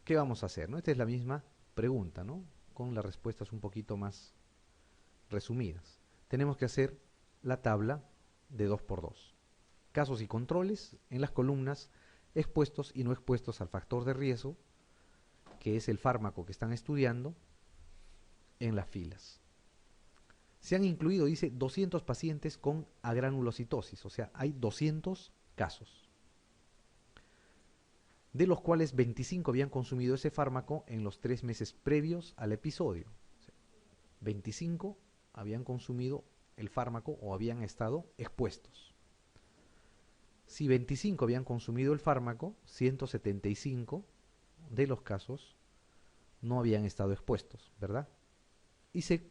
¿qué vamos a hacer? ¿No? Esta es la misma pregunta, ¿no? Con las respuestas un poquito más resumidas. Tenemos que hacer la tabla de 2 por 2. Casos y controles en las columnas expuestos y no expuestos al factor de riesgo, que es el fármaco que están estudiando, en las filas. Se han incluido, dice, 200 pacientes con agranulocitosis, o sea, hay 200 casos, de los cuales 25 habían consumido ese fármaco en los 3 meses previos al episodio. O sea, 25 habían consumido el fármaco o habían estado expuestos. Si 25 habían consumido el fármaco, 175 de los casos no habían estado expuestos, ¿verdad? Y se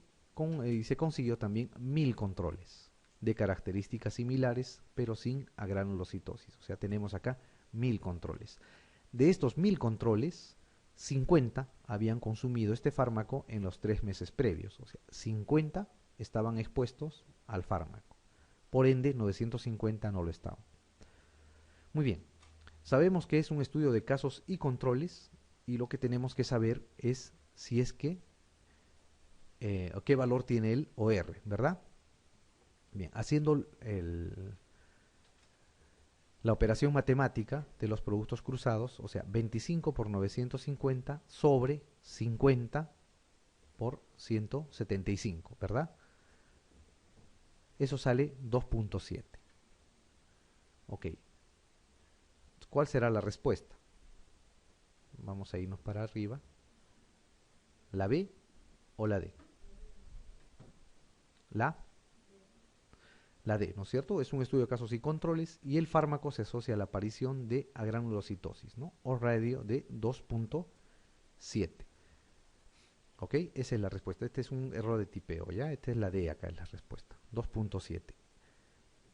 consiguió también 1000 controles de características similares, pero sin agranulocitosis. O sea, tenemos acá 1000 controles. De estos 1000 controles, 50 habían consumido este fármaco en los 3 meses previos. O sea, 50 estaban expuestos al fármaco. Por ende, 950 no lo estaban. Muy bien, sabemos que es un estudio de casos y controles, y lo que tenemos que saber es si es que qué valor tiene el OR, ¿verdad? Bien, haciendo la operación matemática de los productos cruzados, o sea, 25 por 950 sobre 50 por 175, ¿verdad? Eso sale 2.7. Ok. ¿Cuál será la respuesta? Vamos a irnos para arriba. ¿La B o la D? La D, ¿no es cierto? Es un estudio de casos y controles y el fármaco se asocia a la aparición de agranulocitosis, ¿no? O radio de 2.7. ¿Ok? Esa es la respuesta. Este es un error de tipeo, ¿ya? Esta es la D, acá es la respuesta. 2.7.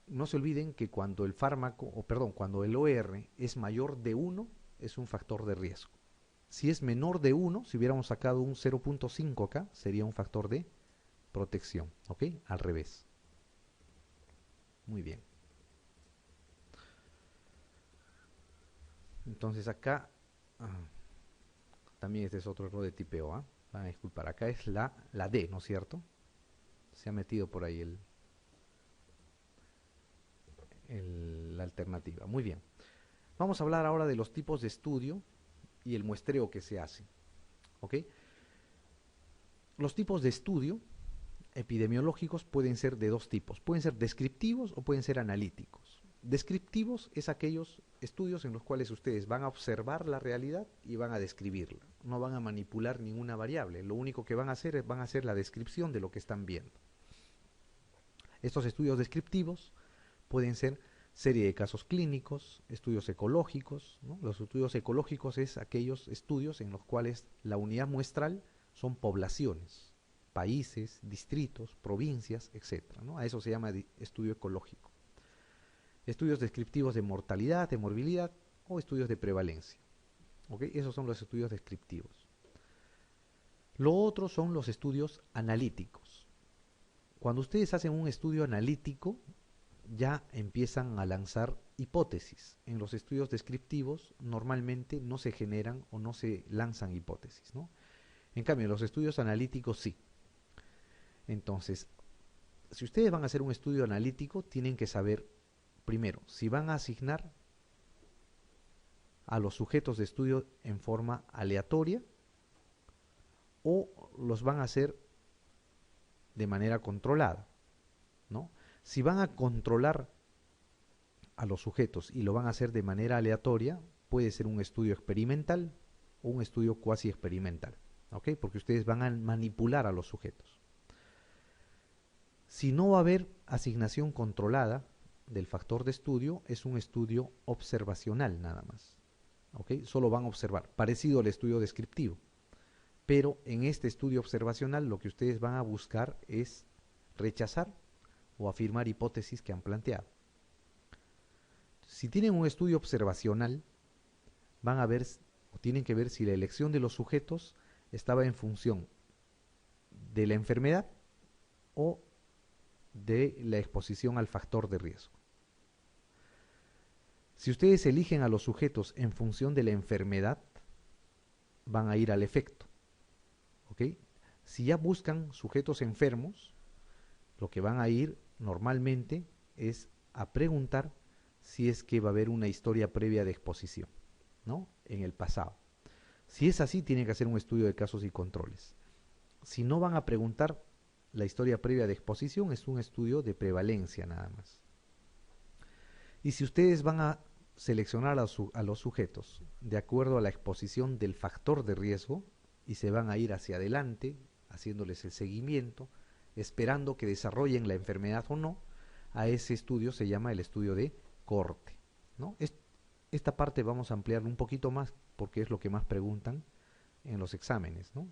No se olviden que cuando el fármaco, o perdón, cuando el OR es mayor de 1, es un factor de riesgo. Si es menor de 1, si hubiéramos sacado un 0.5 acá, sería un factor de protección, ¿ok? Al revés. Muy bien. Entonces acá, también este es otro error de tipeo, ¿ah? Van a disculpar, acá es la D, ¿no es cierto? Se ha metido por ahí la alternativa. Muy bien. Vamos a hablar ahora de los tipos de estudio y el muestreo que se hace, ¿ok? Los tipos de estudio epidemiológicos pueden ser de dos tipos. Pueden ser descriptivos o pueden ser analíticos. Descriptivos es aquellos estudios en los cuales ustedes van a observar la realidad y van a describirla. No van a manipular ninguna variable. Lo único que van a hacer es la descripción de lo que están viendo. Estos estudios descriptivos pueden ser serie de casos clínicos, estudios ecológicos, ¿no? Los estudios ecológicos es aquellos estudios en los cuales la unidad muestral son poblaciones, países, distritos, provincias, etc., ¿no? A eso se llama estudio ecológico. Estudios descriptivos de mortalidad, de morbilidad o estudios de prevalencia. ¿Okay? Esos son los estudios descriptivos. Lo otro son los estudios analíticos. Cuando ustedes hacen un estudio analítico, ya empiezan a lanzar hipótesis. En los estudios descriptivos normalmente no se generan o no se lanzan hipótesis, ¿no? En cambio, en los estudios analíticos sí. Entonces, si ustedes van a hacer un estudio analítico, tienen que saber, primero, si van a asignar a los sujetos de estudio en forma aleatoria o los van a hacer de manera controlada, ¿no? Si van a controlar a los sujetos y lo van a hacer de manera aleatoria, puede ser un estudio experimental o un estudio cuasi experimental, ¿ok? Porque ustedes van a manipular a los sujetos. Si no va a haber asignación controlada del factor de estudio, es un estudio observacional nada más, ¿ok? Solo van a observar, parecido al estudio descriptivo. Pero en este estudio observacional lo que ustedes van a buscar es rechazar o afirmar hipótesis que han planteado. Si tienen un estudio observacional, van a ver o tienen que ver si la elección de los sujetos estaba en función de la enfermedad o de la exposición al factor de riesgo. Si ustedes eligen a los sujetos en función de la enfermedad, van a ir al efecto. ¿Ok? Si ya buscan sujetos enfermos, lo que van a ir normalmente es a preguntar si es que va a haber una historia previa de exposición, ¿no? En el pasado. Si es así, tienen que hacer un estudio de casos y controles. Si no van a preguntar la historia previa de exposición, es un estudio de prevalencia nada más. Y si ustedes van a seleccionar a los sujetos de acuerdo a la exposición del factor de riesgo y se van a ir hacia adelante, haciéndoles el seguimiento, esperando que desarrollen la enfermedad o no, a ese estudio se llama el estudio de corte, ¿no? Esta parte vamos a ampliar un poquito más porque es lo que más preguntan en los exámenes, ¿no?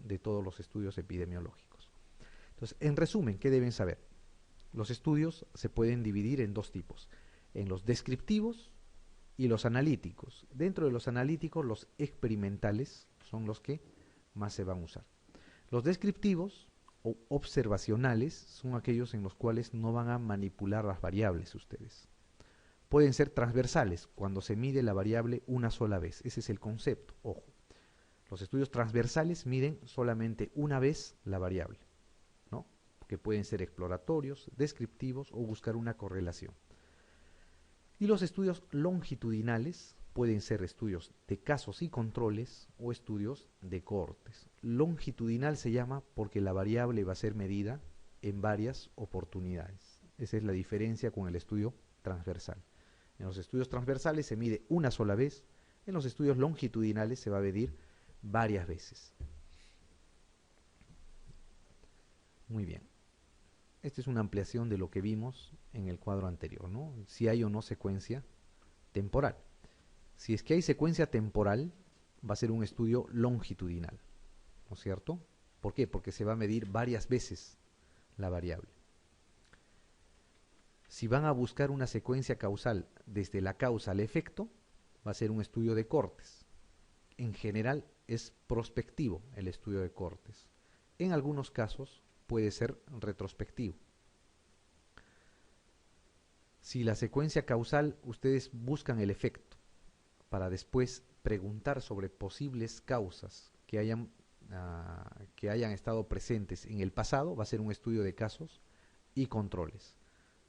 De todos los estudios epidemiológicos. Entonces, en resumen, ¿qué deben saber? Los estudios se pueden dividir en dos tipos, en los descriptivos y los analíticos. Dentro de los analíticos, los experimentales son los que más se van a usar. Los descriptivos o observacionales son aquellos en los cuales no van a manipular las variables ustedes. Pueden ser transversales, cuando se mide la variable una sola vez. Ese es el concepto, ojo. Los estudios transversales miden solamente una vez la variable, ¿no? Que pueden ser exploratorios, descriptivos o buscar una correlación. Y los estudios longitudinales pueden ser estudios de casos y controles o estudios de cohortes. Longitudinal se llama porque la variable va a ser medida en varias oportunidades. Esa es la diferencia con el estudio transversal. En los estudios transversales se mide una sola vez, en los estudios longitudinales se va a medir varias veces. Muy bien. Esta es una ampliación de lo que vimos en el cuadro anterior, ¿no? Si hay o no secuencia temporal. Si es que hay secuencia temporal, va a ser un estudio longitudinal, ¿no es cierto? ¿Por qué? Porque se va a medir varias veces la variable. Si van a buscar una secuencia causal desde la causa al efecto, va a ser un estudio de cortes. En general es prospectivo el estudio de cortes. En algunos casos puede ser retrospectivo. Si la secuencia causal ustedes buscan el efecto para después preguntar sobre posibles causas que hayan estado presentes en el pasado, va a ser un estudio de casos y controles,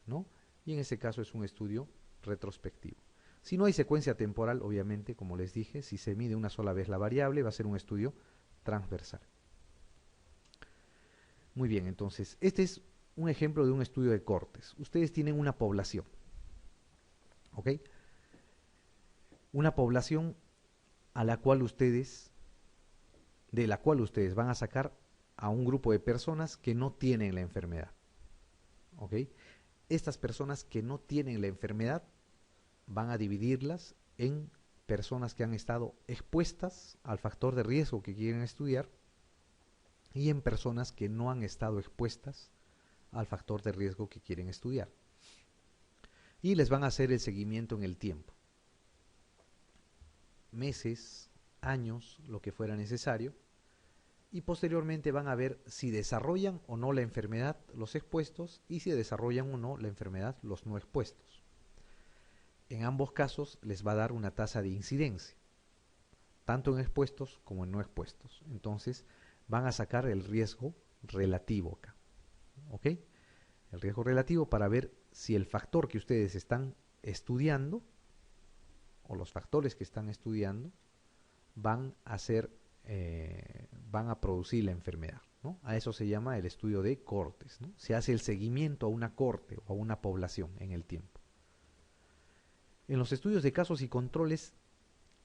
¿no? Y en ese caso es un estudio retrospectivo. Si no hay secuencia temporal, obviamente, como les dije, si se mide una sola vez la variable, va a ser un estudio transversal. Muy bien, entonces, este es un ejemplo de un estudio de cortes. Ustedes tienen una población, ¿ok? Una población de la cual ustedes van a sacar a un grupo de personas que no tienen la enfermedad, ¿ok? Estas personas que no tienen la enfermedad van a dividirlas en personas que han estado expuestas al factor de riesgo que quieren estudiar y en personas que no han estado expuestas al factor de riesgo que quieren estudiar. Y les van a hacer el seguimiento en el tiempo. Meses, años, lo que fuera necesario. Y posteriormente van a ver si desarrollan o no la enfermedad los expuestos y si desarrollan o no la enfermedad los no expuestos. En ambos casos les va a dar una tasa de incidencia, tanto en expuestos como en no expuestos. Entonces van a sacar el riesgo relativo acá, ¿ok? El riesgo relativo para ver si el factor que ustedes están estudiando o los factores que están estudiando van a producir la enfermedad, ¿no? A eso se llama el estudio de cohortes, ¿no? Se hace el seguimiento a una cohorte o a una población en el tiempo. En los estudios de casos y controles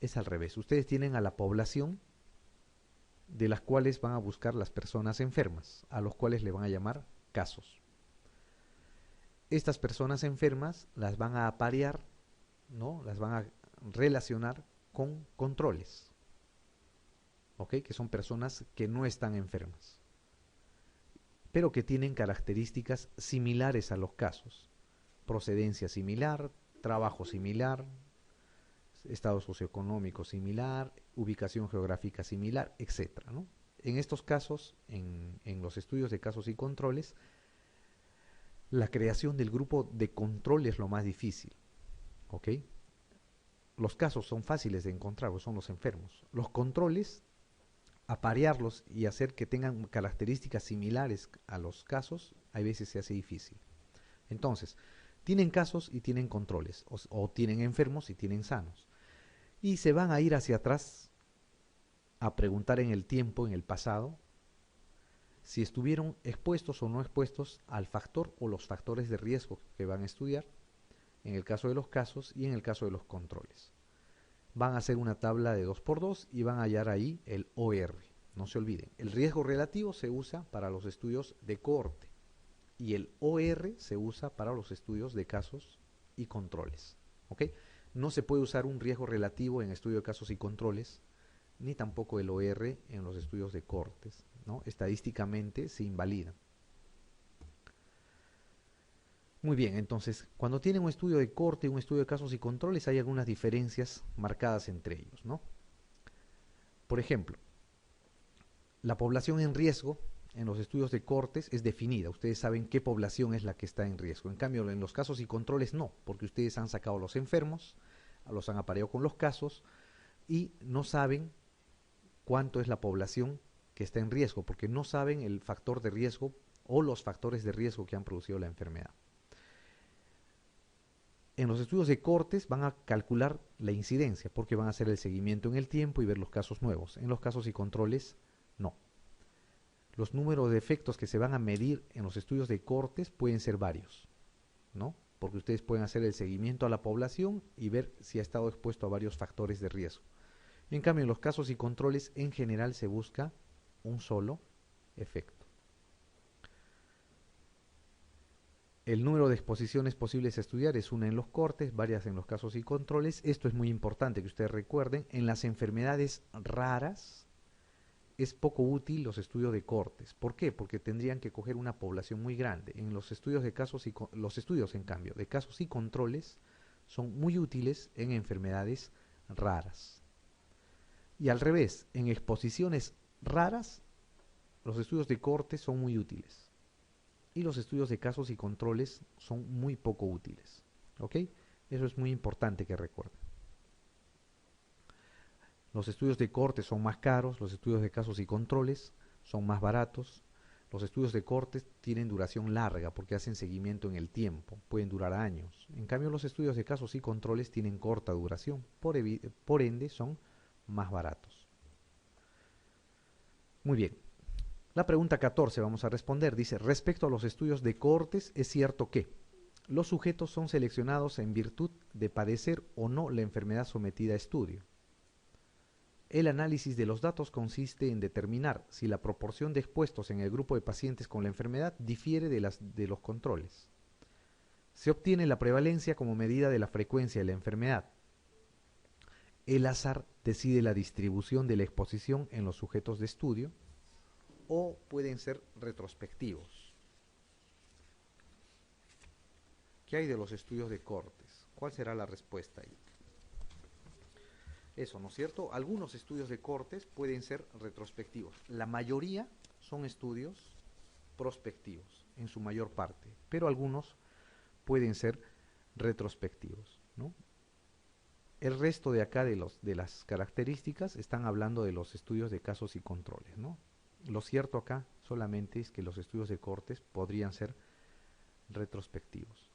es al revés. Ustedes tienen a la población de las cuales van a buscar las personas enfermas, a los cuales le van a llamar casos. Estas personas enfermas las van a aparear, ¿no? Las van a relacionar con controles, ¿ok? Que son personas que no están enfermas, pero que tienen características similares a los casos. Procedencia similar, trabajo similar, estado socioeconómico similar, ubicación geográfica similar, etc., ¿no? En estos casos, en los estudios de casos y controles, la creación del grupo de control es lo más difícil, ¿ok? los casos son fáciles de encontrar, o son los enfermos. Los controles, aparearlos y hacer que tengan características similares a los casos, a veces se hace difícil. Entonces, tienen casos y tienen controles, o tienen enfermos y tienen sanos. Y se van a ir hacia atrás a preguntar en el tiempo, en el pasado, si estuvieron expuestos o no expuestos al factor o los factores de riesgo que van a estudiar, en el caso de los casos y en el caso de los controles. Van a hacer una tabla de 2×2 y van a hallar ahí el OR. No se olviden, el riesgo relativo se usa para los estudios de cohorte y el OR se usa para los estudios de casos y controles. ¿Ok? No se puede usar un riesgo relativo en estudio de casos y controles, ni tampoco el OR en los estudios de cohortes, ¿no? Estadísticamente se invalida. Muy bien, entonces, cuando tienen un estudio de cohorte y un estudio de casos y controles, hay algunas diferencias marcadas entre ellos, ¿no? Por ejemplo, la población en riesgo en los estudios de cohortes es definida. Ustedes saben qué población es la que está en riesgo. En cambio, en los casos y controles no, porque ustedes han sacado a los enfermos, los han apareado con los casos y no saben cuánto es la población que está en riesgo, porque no saben el factor de riesgo o los factores de riesgo que han producido la enfermedad. En los estudios de cohortes van a calcular la incidencia, porque van a hacer el seguimiento en el tiempo y ver los casos nuevos. En los casos y controles, no. Los números de efectos que se van a medir en los estudios de cohortes pueden ser varios, ¿no? Porque ustedes pueden hacer el seguimiento a la población y ver si ha estado expuesto a varios factores de riesgo. En cambio, en los casos y controles, en general se busca un solo efecto. El número de exposiciones posibles a estudiar es una en los cohortes, varias en los casos y controles. Esto es muy importante que ustedes recuerden. En las enfermedades raras es poco útil los estudios de cohortes. ¿Por qué? Porque tendrían que coger una población muy grande. En los estudios de casos y los estudios, en cambio, de casos y controles son muy útiles en enfermedades raras. Y al revés, en exposiciones raras, los estudios de cohortes son muy útiles. Y los estudios de casos y controles son muy poco útiles. ¿Ok? Eso es muy importante que recuerden. Los estudios de cohortes son más caros, los estudios de casos y controles son más baratos. Los estudios de cohortes tienen duración larga porque hacen seguimiento en el tiempo, pueden durar años. En cambio, los estudios de casos y controles tienen corta duración, por ende son más baratos. Muy bien. La pregunta 14 vamos a responder. Dice, respecto a los estudios de cohortes, es cierto que los sujetos son seleccionados en virtud de padecer o no la enfermedad sometida a estudio. El análisis de los datos consiste en determinar si la proporción de expuestos en el grupo de pacientes con la enfermedad difiere de los controles. Se obtiene la prevalencia como medida de la frecuencia de la enfermedad. El azar decide la distribución de la exposición en los sujetos de estudio, o pueden ser retrospectivos. ¿Qué hay de los estudios de cohortes? ¿Cuál será la respuesta ahí? Eso, ¿no es cierto? Algunos estudios de cohortes pueden ser retrospectivos. La mayoría son estudios prospectivos, en su mayor parte, pero algunos pueden ser retrospectivos, ¿no? El resto de acá de las características están hablando de los estudios de casos y controles, ¿no? Lo cierto acá solamente es que los estudios de cohortes podrían ser retrospectivos.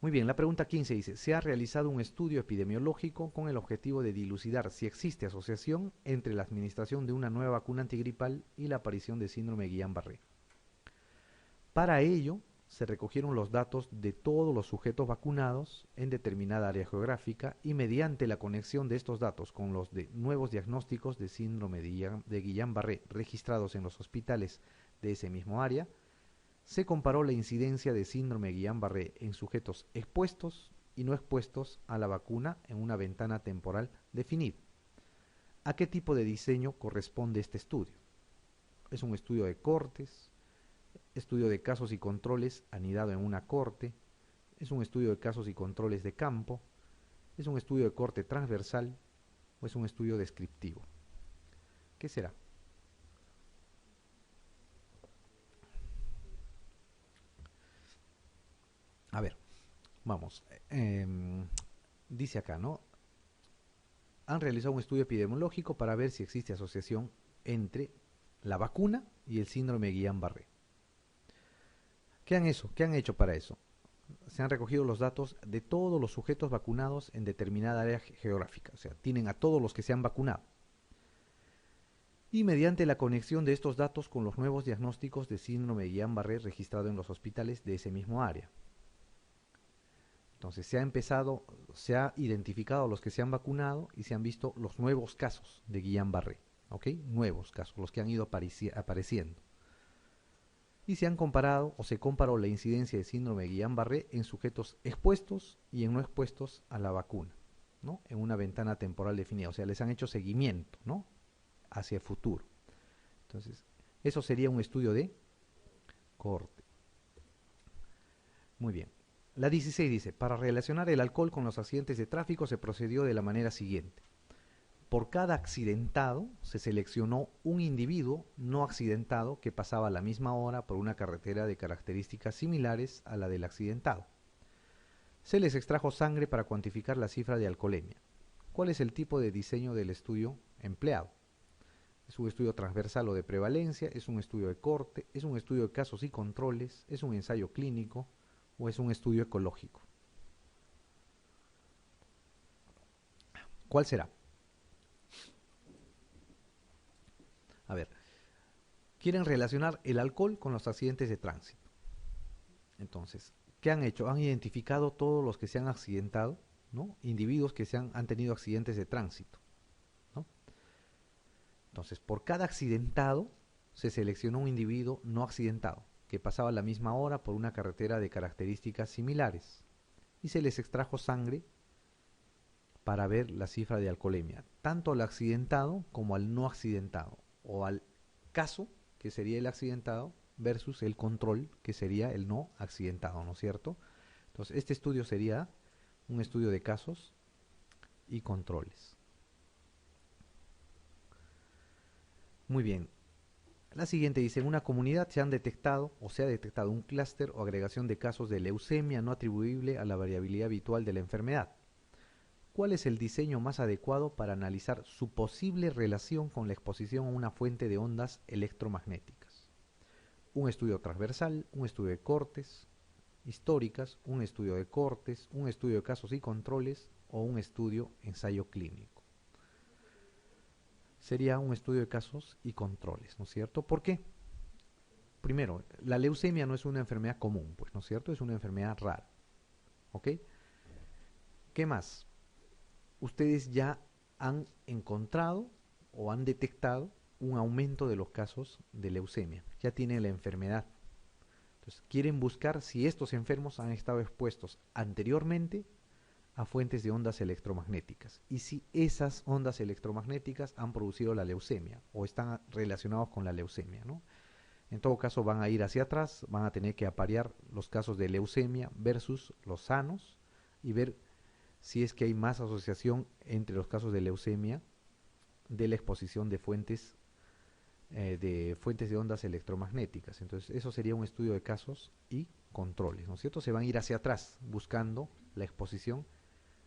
Muy bien, la pregunta 15 dice, se ha realizado un estudio epidemiológico con el objetivo de dilucidar si existe asociación entre la administración de una nueva vacuna antigripal y la aparición de síndrome Guillain-Barré. Para ello, se recogieron los datos de todos los sujetos vacunados en determinada área geográfica y mediante la conexión de estos datos con los de nuevos diagnósticos de síndrome de Guillain-Barré registrados en los hospitales de ese mismo área, se comparó la incidencia de síndrome Guillain-Barré en sujetos expuestos y no expuestos a la vacuna en una ventana temporal definida. ¿A qué tipo de diseño corresponde este estudio? ¿Es un estudio de cohortes? ¿Estudio de casos y controles anidado en una cohorte? ¿Es un estudio de casos y controles de campo? ¿Es un estudio de cohorte transversal? ¿O es un estudio descriptivo? ¿Qué será? A ver, vamos. Dice acá, ¿no? han realizado un estudio epidemiológico para ver si existe asociación entre la vacuna y el síndrome de Guillain-Barré. ¿Qué han hecho para eso? Se han recogido los datos de todos los sujetos vacunados en determinada área geográfica, o sea, tienen a todos los que se han vacunado. Y mediante la conexión de estos datos con los nuevos diagnósticos de síndrome de Guillain-Barré registrado en los hospitales de ese mismo área. Entonces se ha identificado a los que se han vacunado y se han visto los nuevos casos de Guillain-Barré, ¿ok? Nuevos casos, los que han ido apareciendo. Y se han comparado o se comparó la incidencia de síndrome de Guillain-Barré en sujetos expuestos y en no expuestos a la vacuna, ¿no? En una ventana temporal definida, o sea, les han hecho seguimiento, ¿no? Hacia el futuro. Entonces, eso sería un estudio de cohorte. Muy bien. La 16 dice, para relacionar el alcohol con los accidentes de tráfico se procedió de la manera siguiente. Por cada accidentado se seleccionó un individuo no accidentado que pasaba a la misma hora por una carretera de características similares a la del accidentado. Se les extrajo sangre para cuantificar la cifra de alcoholemia. ¿Cuál es el tipo de diseño del estudio empleado? ¿Es un estudio transversal o de prevalencia? ¿Es un estudio de corte? ¿Es un estudio de casos y controles? ¿Es un ensayo clínico? ¿O es un estudio ecológico? ¿Cuál será? A ver, quieren relacionar el alcohol con los accidentes de tránsito. Entonces, ¿qué han hecho? Han identificado todos los que se han accidentado, ¿no? Individuos que han tenido accidentes de tránsito, ¿no? Entonces, por cada accidentado se seleccionó un individuo no accidentado que pasaba a la misma hora por una carretera de características similares y se les extrajo sangre para ver la cifra de alcoholemia, tanto al accidentado como al no accidentado, o al caso, que sería el accidentado, versus el control, que sería el no accidentado, ¿no es cierto? Entonces, este estudio sería un estudio de casos y controles. Muy bien. La siguiente dice, en una comunidad se ha detectado un clúster o agregación de casos de leucemia no atribuible a la variabilidad habitual de la enfermedad. ¿Cuál es el diseño más adecuado para analizar su posible relación con la exposición a una fuente de ondas electromagnéticas? Un estudio transversal, un estudio de cortes históricas, un estudio de cortes, un estudio de casos y controles o un estudio ensayo clínico. Sería un estudio de casos y controles, ¿no es cierto? ¿Por qué? Primero, la leucemia no es una enfermedad común, pues, ¿no es cierto? Es una enfermedad rara, ¿ok? ¿Qué más? Ustedes ya han encontrado o han detectado un aumento de los casos de leucemia. Ya tienen la enfermedad. Entonces, quieren buscar si estos enfermos han estado expuestos anteriormente a fuentes de ondas electromagnéticas y si esas ondas electromagnéticas han producido la leucemia o están relacionados con la leucemia, ¿no? En todo caso van a ir hacia atrás, van a tener que aparear los casos de leucemia versus los sanos y ver si es que hay más asociación entre los casos de leucemia de la exposición de fuentes de ondas electromagnéticas. Entonces eso sería un estudio de casos y controles, ¿no es cierto? Se van a ir hacia atrás buscando la exposición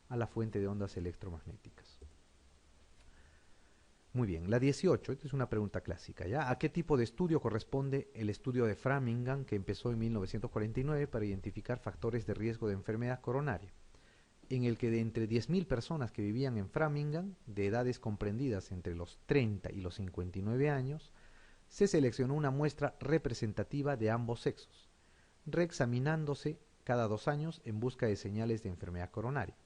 a la fuente de ondas electromagnéticas. Muy bien, la 18, esta es una pregunta clásica, ¿ya? ¿A qué tipo de estudio corresponde el estudio de Framingham que empezó en 1949 para identificar factores de riesgo de enfermedad coronaria? En el que de entre 10.000 personas que vivían en Framingham, de edades comprendidas entre los 30 y los 59 años, se seleccionó una muestra representativa de ambos sexos, reexaminándose cada 2 años en busca de señales de enfermedad coronaria.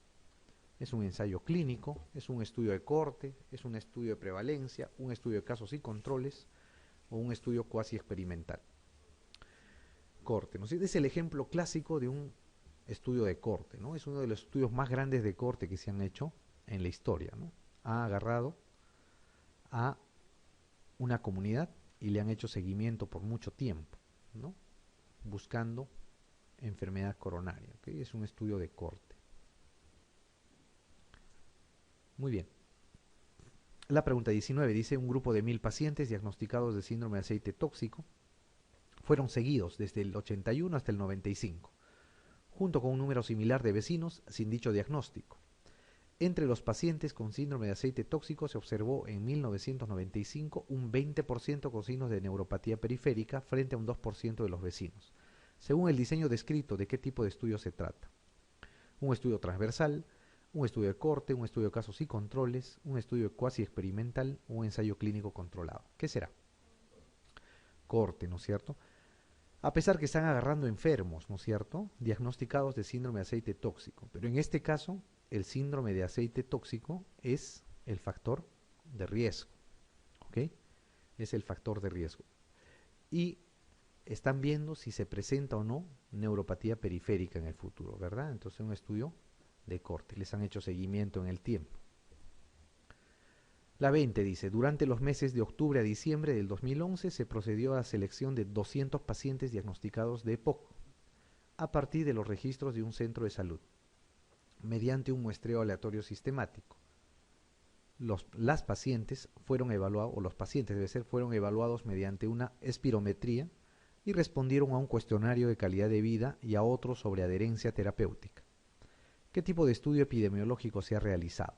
Es un ensayo clínico, es un estudio de corte, es un estudio de prevalencia, un estudio de casos y controles o un estudio cuasi experimental. Corte, ¿no? Es el ejemplo clásico de un estudio de corte, ¿no? Es uno de los estudios más grandes de corte que se han hecho en la historia, ¿no? Ha agarrado a una comunidad y le han hecho seguimiento por mucho tiempo, ¿no? Buscando enfermedad coronaria, ¿okay? Es un estudio de corte. Muy bien. La pregunta 19 dice, un grupo de 1.000 pacientes diagnosticados de síndrome de aceite tóxico fueron seguidos desde el 81 hasta el 95, junto con un número similar de vecinos sin dicho diagnóstico. Entre los pacientes con síndrome de aceite tóxico se observó en 1995 un 20% con signos de neuropatía periférica frente a un 2% de los vecinos. Según el diseño descrito, ¿de qué tipo de estudio se trata? Un estudio transversal, un estudio de corte, un estudio de casos y controles, un estudio cuasi experimental, un ensayo clínico controlado. ¿Qué será? Corte, ¿no es cierto? A pesar que están agarrando enfermos, ¿no es cierto?, diagnosticados de síndrome de aceite tóxico. Pero en este caso, el síndrome de aceite tóxico es el factor de riesgo, ¿ok? Es el factor de riesgo. Y están viendo si se presenta o no neuropatía periférica en el futuro, ¿verdad? Entonces, un estudio de corte. Les han hecho seguimiento en el tiempo. La 20 dice, durante los meses de octubre a diciembre del 2011 se procedió a la selección de 200 pacientes diagnosticados de EPOC a partir de los registros de un centro de salud, mediante un muestreo aleatorio sistemático. Las pacientes fueron evaluados, o los pacientes debe ser, fueron evaluados mediante una espirometría y respondieron a un cuestionario de calidad de vida y a otro sobre adherencia terapéutica. ¿Qué tipo de estudio epidemiológico se ha realizado?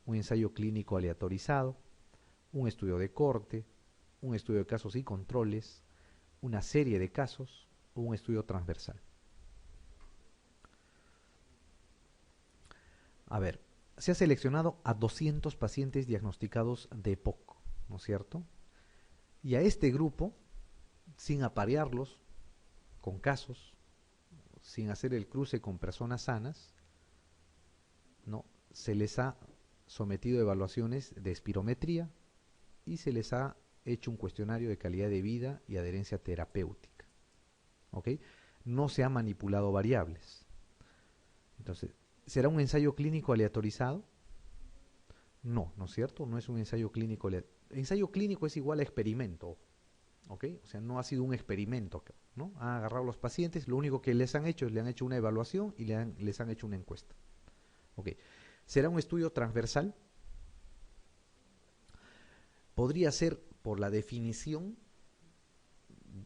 Un ensayo clínico aleatorizado, un estudio de corte, un estudio de casos y controles, una serie de casos o un estudio transversal. A ver, se ha seleccionado a 200 pacientes diagnosticados de EPOC, ¿no es cierto? Y a este grupo, sin aparearlos con casos, sin hacer el cruce con personas sanas, ¿no?, se les ha sometido a evaluaciones de espirometría y se les ha hecho un cuestionario de calidad de vida y adherencia terapéutica. ¿Ok? No se han manipulado variables. Entonces, ¿será un ensayo clínico aleatorizado? No, ¿no es cierto? No es un ensayo clínico aleatorizado. Ensayo clínico es igual a experimento. ¿Ok? O sea, no ha sido un experimento, ¿no? Han agarrado a los pacientes, lo único que les han hecho es le han hecho una evaluación y les han hecho una encuesta. ¿Ok? ¿Será un estudio transversal? Podría ser por la definición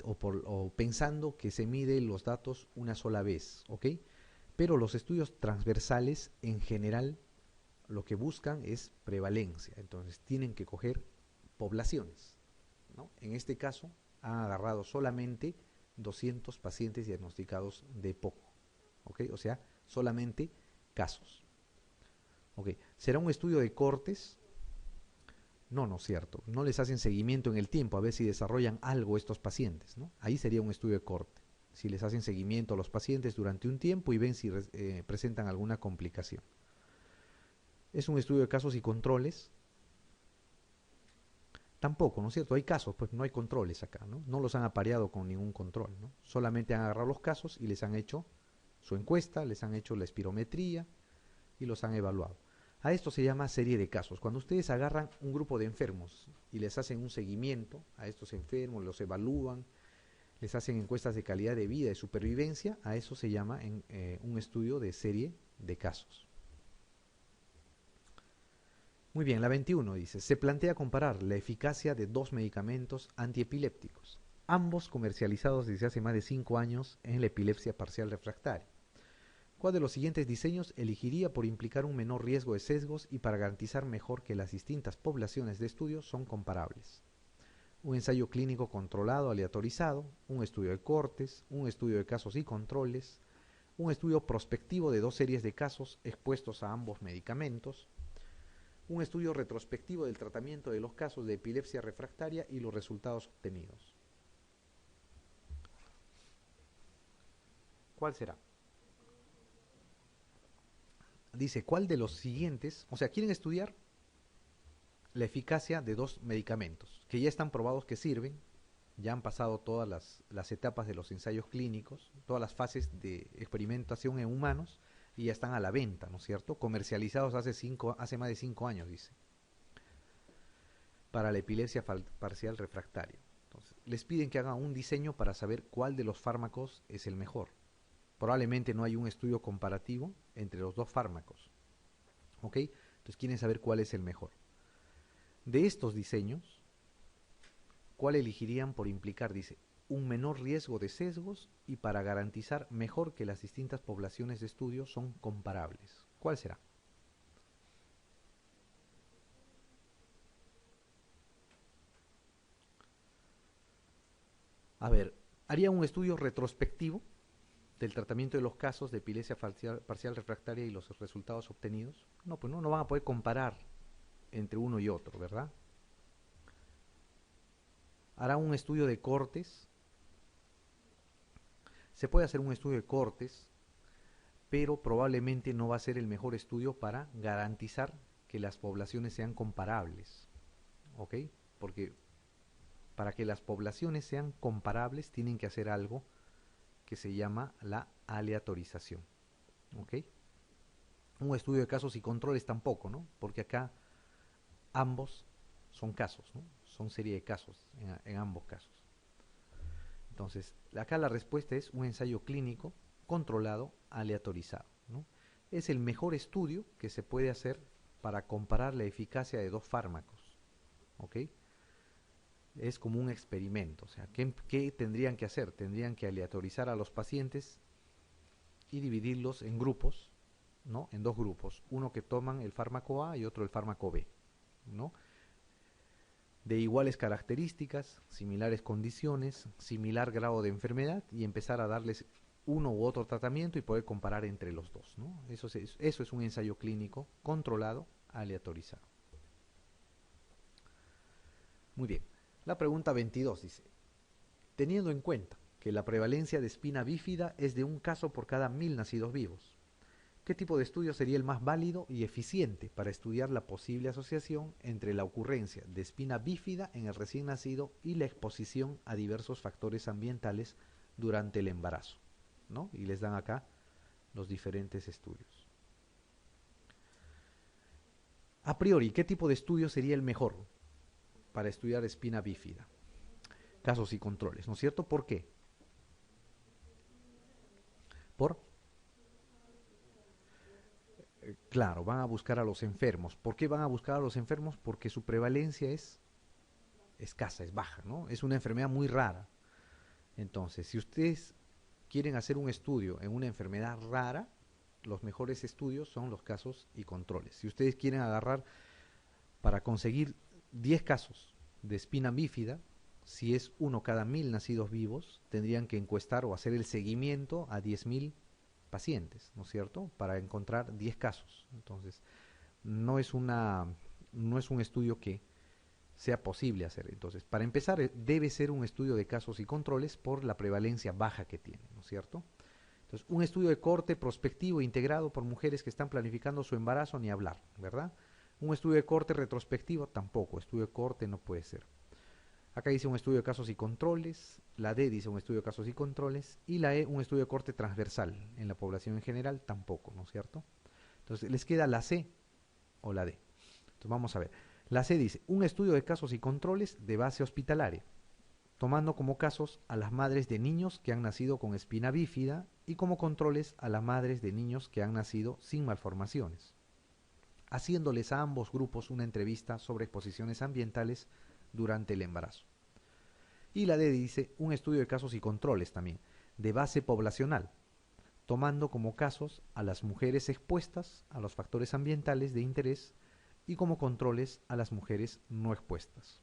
o pensando que se mide los datos una sola vez, ¿ok? Pero los estudios transversales en general lo que buscan es prevalencia, entonces tienen que coger poblaciones, ¿no? En este caso han agarrado solamente 200 pacientes diagnosticados de EPOC, ¿ok? O sea, solamente casos. ¿Ok? ¿Será un estudio de cortes? No, no es cierto. No les hacen seguimiento en el tiempo a ver si desarrollan algo estos pacientes, ¿no? Ahí sería un estudio de corte. Si les hacen seguimiento a los pacientes durante un tiempo y ven si presentan alguna complicación. ¿Es un estudio de casos y controles? Tampoco, ¿no es cierto? Hay casos, pues no hay controles acá, ¿no? No los han apareado con ningún control, ¿no? Solamente han agarrado los casos y les han hecho su encuesta, les han hecho la espirometría y los han evaluado. A esto se llama serie de casos. Cuando ustedes agarran un grupo de enfermos y les hacen un seguimiento a estos enfermos, los evalúan, les hacen encuestas de calidad de vida y supervivencia, a eso se llama un estudio de serie de casos. Muy bien, la 21 dice, se plantea comparar la eficacia de dos medicamentos antiepilépticos, ambos comercializados desde hace más de 5 años en la epilepsia parcial refractaria. ¿Cuál de los siguientes diseños elegiría por implicar un menor riesgo de sesgos y para garantizar mejor que las distintas poblaciones de estudio son comparables? Un ensayo clínico controlado aleatorizado, un estudio de cortes, un estudio de casos y controles, un estudio prospectivo de 2 series de casos expuestos a ambos medicamentos, un estudio retrospectivo del tratamiento de los casos de epilepsia refractaria y los resultados obtenidos. ¿Cuál será? Dice, ¿cuál de los siguientes? O sea, quieren estudiar la eficacia de 2 medicamentos que ya están probados que sirven, ya han pasado todas las etapas de los ensayos clínicos, todas las fases de experimentación en humanos y ya están a la venta, ¿no es cierto? Comercializados hace más de 5 años, dice, para la epilepsia parcial refractaria. Entonces, les piden que hagan un diseño para saber cuál de los fármacos es el mejor. Probablemente no hay un estudio comparativo entre los 2 fármacos. ¿Ok? Entonces quieren saber cuál es el mejor. De estos diseños, ¿cuál elegirían por implicar? Dice, un menor riesgo de sesgos y para garantizar mejor que las distintas poblaciones de estudio son comparables. ¿Cuál será? A ver, haría un estudio retrospectivo del tratamiento de los casos de epilepsia parcial refractaria y los resultados obtenidos. No, pues no van a poder comparar entre uno y otro, ¿verdad? Hará un estudio de cortes. Se puede hacer un estudio de cortes, pero probablemente no va a ser el mejor estudio para garantizar que las poblaciones sean comparables, ¿ok? Porque para que las poblaciones sean comparables tienen que hacer algo que se llama la aleatorización, ¿ok? Un estudio de casos y controles tampoco, ¿no? Porque acá ambos son casos, ¿no? Son serie de casos en ambos casos. Entonces, acá la respuesta es un ensayo clínico controlado, aleatorizado, ¿no? Es el mejor estudio que se puede hacer para comparar la eficacia de dos fármacos, ¿ok? Es como un experimento, o sea, ¿qué tendrían que hacer? Tendrían que aleatorizar a los pacientes y dividirlos en grupos, ¿no? En dos grupos, uno que toman el fármaco A y otro el fármaco B, ¿no? De iguales características, similares condiciones, similar grado de enfermedad y empezar a darles uno u otro tratamiento y poder comparar entre los dos, ¿no? Eso es un ensayo clínico controlado, aleatorizado. Muy bien. La pregunta 22 dice, teniendo en cuenta que la prevalencia de espina bífida es de un caso por cada 1000 nacidos vivos, ¿qué tipo de estudio sería el más válido y eficiente para estudiar la posible asociación entre la ocurrencia de espina bífida en el recién nacido y la exposición a diversos factores ambientales durante el embarazo? ¿No? Y les dan acá los diferentes estudios. A priori, ¿qué tipo de estudio sería el mejor para estudiar espina bífida? Casos y controles, ¿no es cierto? ¿Por qué? Claro, van a buscar a los enfermos. ¿Por qué van a buscar a los enfermos? Porque su prevalencia es escasa, es baja, ¿no? Es una enfermedad muy rara. Entonces, si ustedes quieren hacer un estudio en una enfermedad rara, los mejores estudios son los casos y controles. Si ustedes quieren agarrar para conseguir 10 casos de espina bífida, si es uno cada 1000 nacidos vivos, tendrían que encuestar o hacer el seguimiento a 10.000 pacientes, ¿no es cierto? Para encontrar 10 casos. Entonces, no es un estudio que sea posible hacer. Entonces, para empezar, debe ser un estudio de casos y controles por la prevalencia baja que tiene, ¿no es cierto? Entonces, un estudio de corte prospectivo integrado por mujeres que están planificando su embarazo, ni hablar, ¿verdad? Un estudio de corte retrospectivo, tampoco. Estudio de corte no puede ser. Acá dice un estudio de casos y controles, la D dice un estudio de casos y controles, y la E un estudio de corte transversal en la población en general, tampoco, ¿no es cierto? Entonces, les queda la C o la D. Entonces, vamos a ver. La C dice, un estudio de casos y controles de base hospitalaria, tomando como casos a las madres de niños que han nacido con espina bífida y como controles a las madres de niños que han nacido sin malformaciones, haciéndoles a ambos grupos una entrevista sobre exposiciones ambientales durante el embarazo. Y la D dice, un estudio de casos y controles también, de base poblacional, tomando como casos a las mujeres expuestas a los factores ambientales de interés y como controles a las mujeres no expuestas.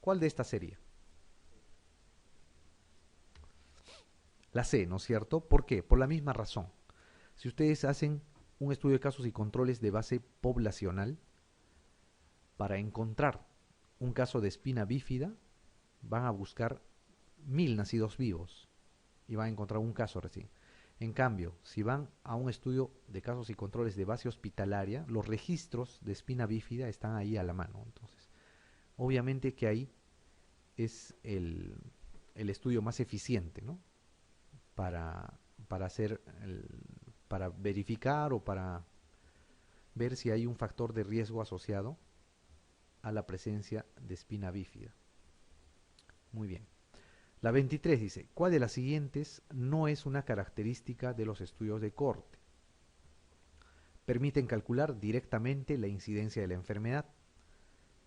¿Cuál de estas sería? La C, ¿no es cierto? ¿Por qué? Por la misma razón. Si ustedes hacen un estudio de casos y controles de base poblacional, para encontrar un caso de espina bífida, van a buscar 1000 nacidos vivos y van a encontrar un caso recién. En cambio, si van a un estudio de casos y controles de base hospitalaria, los registros de espina bífida están ahí a la mano. Entonces, obviamente que ahí es el estudio más eficiente, ¿no? Para hacer para verificar o para ver si hay un factor de riesgo asociado a la presencia de espina bífida. Muy bien. La 23 dice, ¿cuál de las siguientes no es una característica de los estudios de corte? Permiten calcular directamente la incidencia de la enfermedad.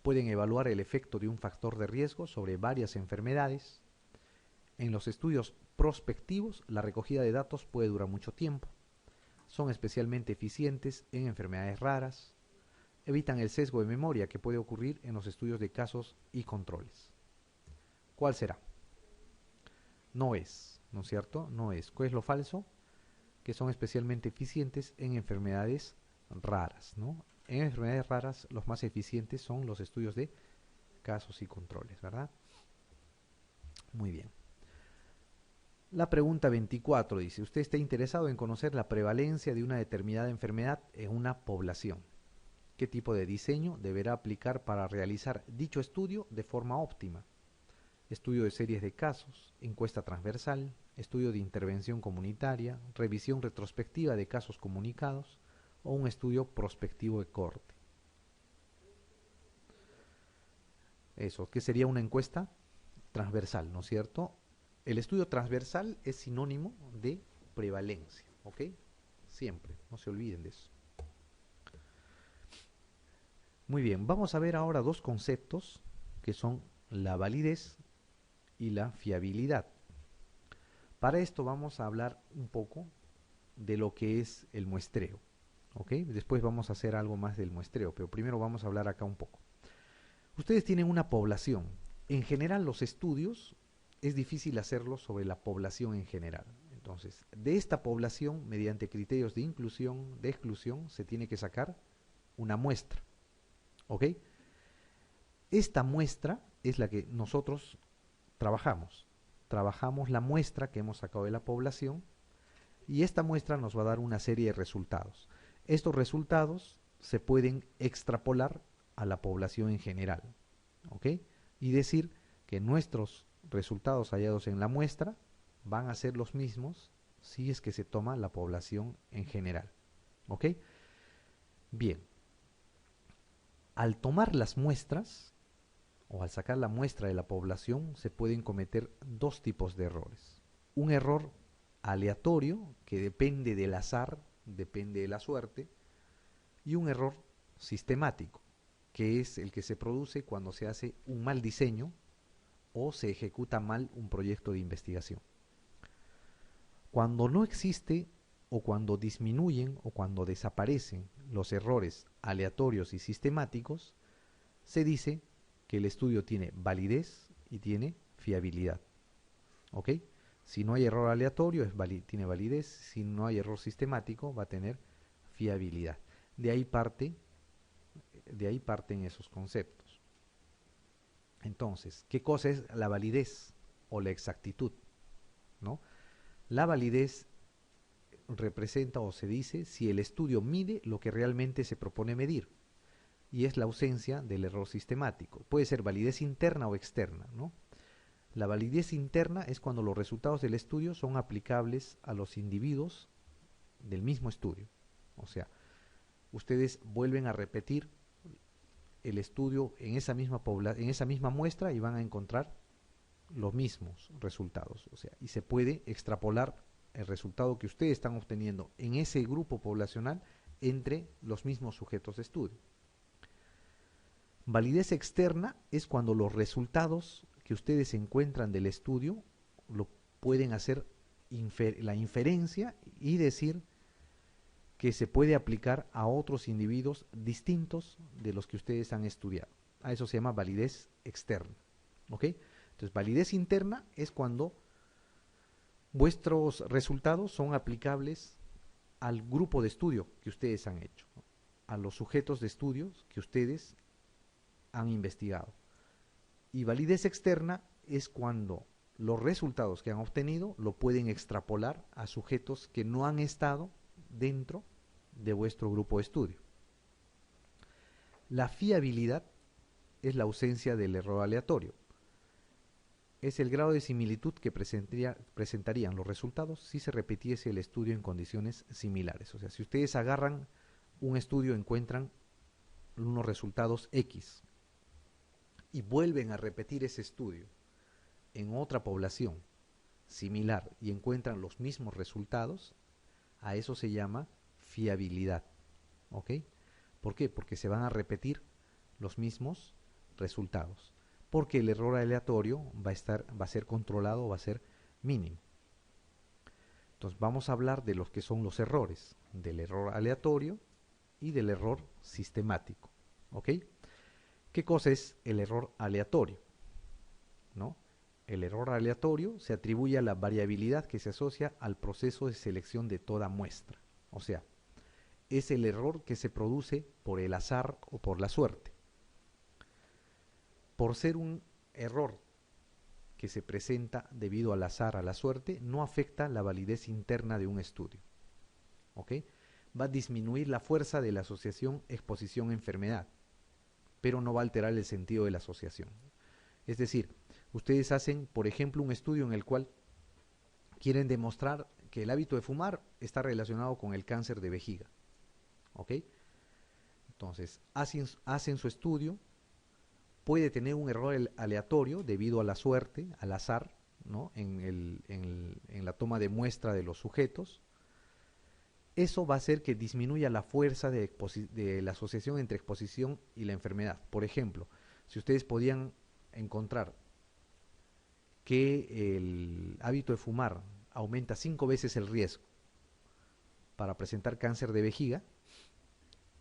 Pueden evaluar el efecto de un factor de riesgo sobre varias enfermedades. En los estudios prospectivos, la recogida de datos puede durar mucho tiempo. Son especialmente eficientes en enfermedades raras. Evitan el sesgo de memoria que puede ocurrir en los estudios de casos y controles. ¿Cuál será? no es, ¿no es cierto? No es. ¿Cuál es lo falso? Que son especialmente eficientes en enfermedades raras, ¿no? En enfermedades raras los más eficientes son los estudios de casos y controles, ¿verdad? Muy bien. La pregunta 24 dice, usted está interesado en conocer la prevalencia de una determinada enfermedad en una población. ¿Qué tipo de diseño deberá aplicar para realizar dicho estudio de forma óptima? Estudio de series de casos, encuesta transversal, estudio de intervención comunitaria, revisión retrospectiva de casos comunicados o un estudio prospectivo de corte. Eso, ¿qué sería una encuesta transversal, ¿no es cierto? El estudio transversal es sinónimo de prevalencia, ¿ok? Siempre, no se olviden de eso. Muy bien, vamos a ver ahora dos conceptos que son la validez y la fiabilidad. Para esto vamos a hablar un poco de lo que es el muestreo, ¿ok? Después vamos a hacer algo más del muestreo, pero primero vamos a hablar acá un poco. Ustedes tienen una población. En general los estudios es difícil hacerlos sobre la población en general. Entonces, de esta población, mediante criterios de inclusión, de exclusión, se tiene que sacar una muestra, ¿ok? Esta muestra es la que nosotros trabajamos. Trabajamos la muestra que hemos sacado de la población y esta muestra nos va a dar una serie de resultados. Estos resultados se pueden extrapolar a la población en general, ¿ok? Y decir que nuestros resultados hallados en la muestra van a ser los mismos si es que se toma la población en general, ¿ok? Bien, al tomar las muestras o al sacar la muestra de la población se pueden cometer dos tipos de errores. Un error aleatorio que depende del azar, depende de la suerte, y un error sistemático, que es el que se produce cuando se hace un mal diseño o se ejecuta mal un proyecto de investigación. Cuando no existe o cuando disminuyen o cuando desaparecen los errores aleatorios y sistemáticos, se dice que el estudio tiene validez y tiene fiabilidad. ¿Ok? Si no hay error aleatorio, tiene validez. Si no hay error sistemático, va a tener fiabilidad. De ahí parten esos conceptos. Entonces, ¿qué cosa es la validez o la exactitud? ¿No? La validez representa o se dice si el estudio mide lo que realmente se propone medir, y es la ausencia del error sistemático. Puede ser validez interna o externa, ¿no? La validez interna es cuando los resultados del estudio son aplicables a los individuos del mismo estudio. O sea, ustedes vuelven a repetir el estudio en esa misma muestra y van a encontrar los mismos resultados. O sea, y se puede extrapolar el resultado que ustedes están obteniendo en ese grupo poblacional entre los mismos sujetos de estudio. Validez externa es cuando los resultados que ustedes encuentran del estudio lo pueden hacer la inferencia y decir que se puede aplicar a otros individuos distintos de los que ustedes han estudiado. A eso se llama validez externa. ¿Ok? Entonces, validez interna es cuando vuestros resultados son aplicables al grupo de estudio que ustedes han hecho, ¿no? A los sujetos de estudios que ustedes han investigado. Y validez externa es cuando los resultados que han obtenido lo pueden extrapolar a sujetos que no han estado dentro de vuestro grupo de estudio. La fiabilidad es la ausencia del error aleatorio. Es el grado de similitud que presentarían los resultados si se repitiese el estudio en condiciones similares. O sea, si ustedes agarran un estudio, encuentran unos resultados X y vuelven a repetir ese estudio en otra población similar y encuentran los mismos resultados, a eso se llama fiabilidad. ¿Ok? ¿Por qué? Porque se van a repetir los mismos resultados. Porque el error aleatorio va a ser controlado, va a ser mínimo. Entonces vamos a hablar de los que son los errores, del error aleatorio y del error sistemático. ¿Ok? ¿Qué cosa es el error aleatorio? ¿No? El error aleatorio se atribuye a la variabilidad que se asocia al proceso de selección de toda muestra. O sea, es el error que se produce por el azar o por la suerte. Por ser un error que se presenta debido al azar, a la suerte, no afecta la validez interna de un estudio. ¿Ok? Va a disminuir la fuerza de la asociación exposición-enfermedad, pero no va a alterar el sentido de la asociación. Es decir, ustedes hacen, por ejemplo, un estudio en el cual quieren demostrar que el hábito de fumar está relacionado con el cáncer de vejiga. ¿Ok? Entonces, hacen su estudio, puede tener un error aleatorio debido a la suerte, al azar, ¿no? en la toma de muestra de los sujetos. Eso va a hacer que disminuya la fuerza de la asociación entre exposición y la enfermedad. Por ejemplo, si ustedes podían encontrar que el hábito de fumar aumenta 5 veces el riesgo para presentar cáncer de vejiga,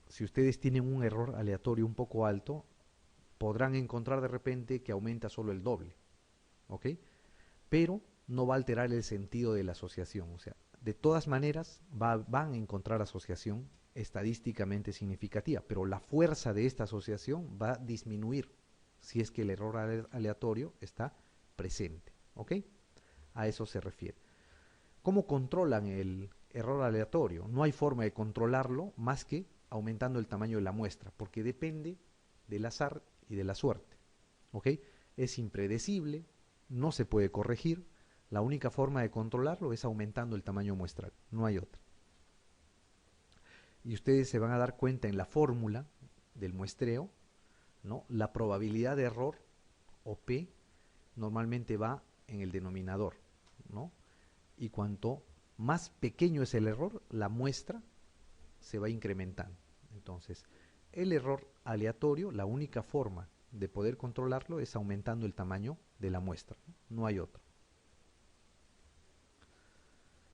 si ustedes tienen un error aleatorio un poco alto, podrán encontrar de repente que aumenta solo el doble, ¿ok? Pero no va a alterar el sentido de la asociación, o sea, de todas maneras van a encontrar asociación estadísticamente significativa, pero la fuerza de esta asociación va a disminuir si es que el error aleatorio está presente, ¿ok? A eso se refiere. ¿Cómo controlan el error aleatorio? No hay forma de controlarlo más que aumentando el tamaño de la muestra, porque depende del azar y de la suerte, ¿ok? Es impredecible, no se puede corregir, la única forma de controlarlo es aumentando el tamaño muestral, no hay otra. Y ustedes se van a dar cuenta en la fórmula del muestreo, ¿no? La probabilidad de error, o P, normalmente va en el denominador, ¿no? Y cuanto más pequeño es el error, la muestra se va incrementando. Entonces, el error aleatorio, la única forma de poder controlarlo es aumentando el tamaño de la muestra, no hay otro.